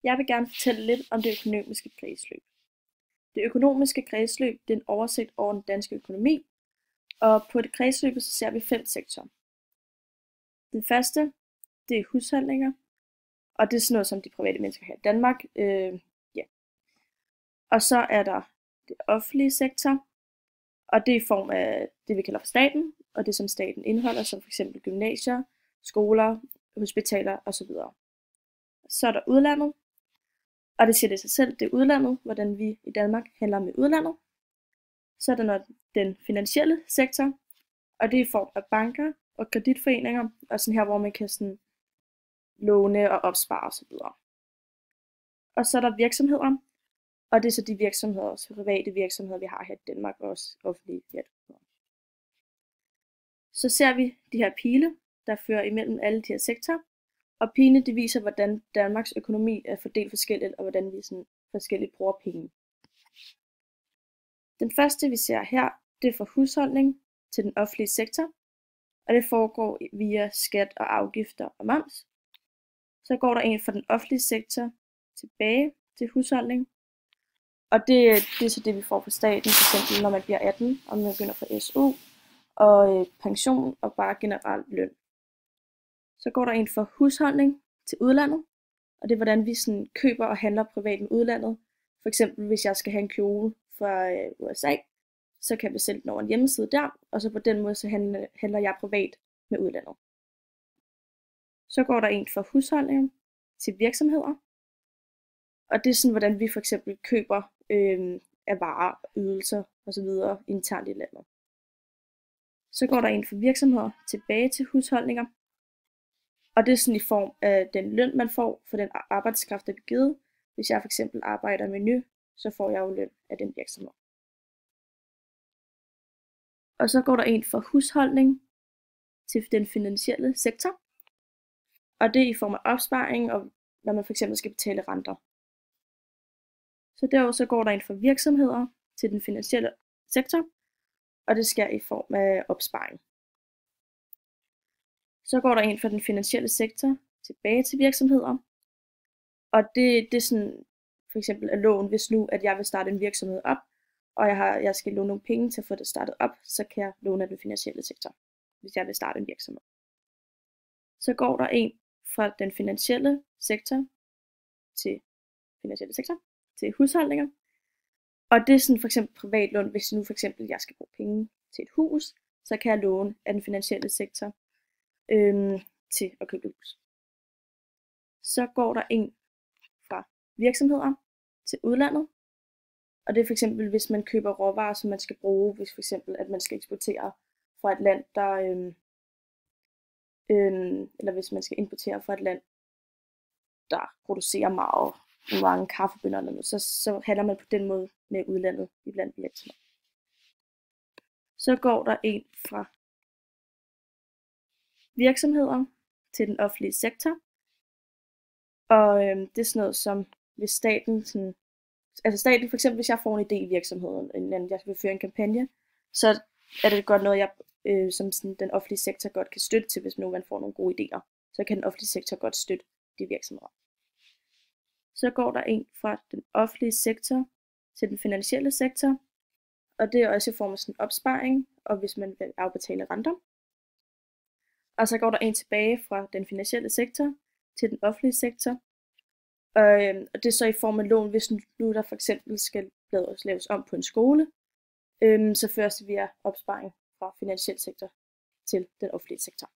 Jeg vil gerne fortælle lidt om det økonomiske kredsløb. Det økonomiske kredsløb er en oversigt over den danske økonomi, og på det kredsløbet så ser vi 5 sektorer. Den første, det er husholdninger, og det er sådan noget, som de private mennesker her i Danmark. Og så er der det offentlige sektor, og det er i form af det, vi kalder for staten, og det som staten indeholder, som f.eks. gymnasier, skoler, hospitaler osv. Så er der udlandet, og det siger det sig selv, det er udlandet, hvordan vi i Danmark handler med udlandet. Så er der den finansielle sektor, og det er i form af banker og kreditforeninger, og sådan her, hvor man kan sådan låne og opspare osv. Og så er der virksomheder, og det er så de virksomheder, også private virksomheder, vi har her i Danmark, og også offentlige virksomheder. Så ser vi de her pile, der fører imellem alle de her sektorer, og pilene de viser, hvordan Danmarks økonomi er fordelt forskelligt, og hvordan vi sådan forskelligt bruger penge. Den første, vi ser her, det er fra husholdning til den offentlige sektor, og det foregår via skat og afgifter og moms. Så går der en fra den offentlige sektor tilbage til husholdning, og det er så det, vi får fra staten, f.eks. når man bliver 18, og man begynder for SU, og pension og bare generelt løn. Så går der en fra husholdning til udlandet, og det er hvordan vi sådan køber og handler privat med udlandet. For eksempel hvis jeg skal have en kjole fra USA, så kan jeg bestille den over en hjemmeside der, og så på den måde så handler jeg privat med udlandet. Så går der en fra husholdning til virksomheder, og det er sådan hvordan vi for eksempel køber af varer, ydelser osv. internt i landet. Så går der en fra virksomheder tilbage til husholdninger, og det er sådan i form af den løn, man får for den arbejdskraft, der bliver givet. Hvis jeg for eksempel arbejder med menu, så får jeg jo løn af den virksomhed. Og så går der en fra husholdning til den finansielle sektor, og det er i form af opsparing, og når man for eksempel skal betale renter. Så derudover så går der en fra virksomheder til den finansielle sektor, og det sker i form af opsparing. Så går der en fra den finansielle sektor tilbage til virksomheder, og det er sådan for eksempel at lån, hvis nu at jeg vil starte en virksomhed op, og jeg skal låne nogle penge til at få det startet op, så kan jeg låne af den finansielle sektor, hvis jeg vil starte en virksomhed. Så går der en fra den finansielle sektor til husholdninger, og det er sådan for eksempel privatlån, hvis nu for eksempel jeg skal bruge penge til et hus, så kan jeg låne af den finansielle sektor til at købe et hus. Så går der en fra virksomheder til udlandet, og det er for eksempel hvis man køber råvarer, som man skal bruge, hvis for eksempel at man skal eksportere fra et land, der eller hvis man skal importere fra et land, der producerer mange kaffebønner eller noget, så handler man på den måde med udlandet iblandt virksomheder. Så går der en fra virksomheder til den offentlige sektor, og det er sådan noget som hvis staten for eksempel hvis jeg får en idé i virksomheden, jeg vil føre en kampagne, så er det godt noget, jeg som sådan, den offentlige sektor godt kan støtte til, hvis nu man får nogle gode idéer, så kan den offentlige sektor godt støtte de virksomheder. Så går der en fra den offentlige sektor til den finansielle sektor, og det er også i form af sådan opsparing, og hvis man vil afbetale renter. Og så går der en tilbage fra den finansielle sektor til den offentlige sektor, og det er så i form af lån, hvis nu der for eksempel skal laves om på en skole, så føres det via opsparing fra finansiel sektor til den offentlige sektor.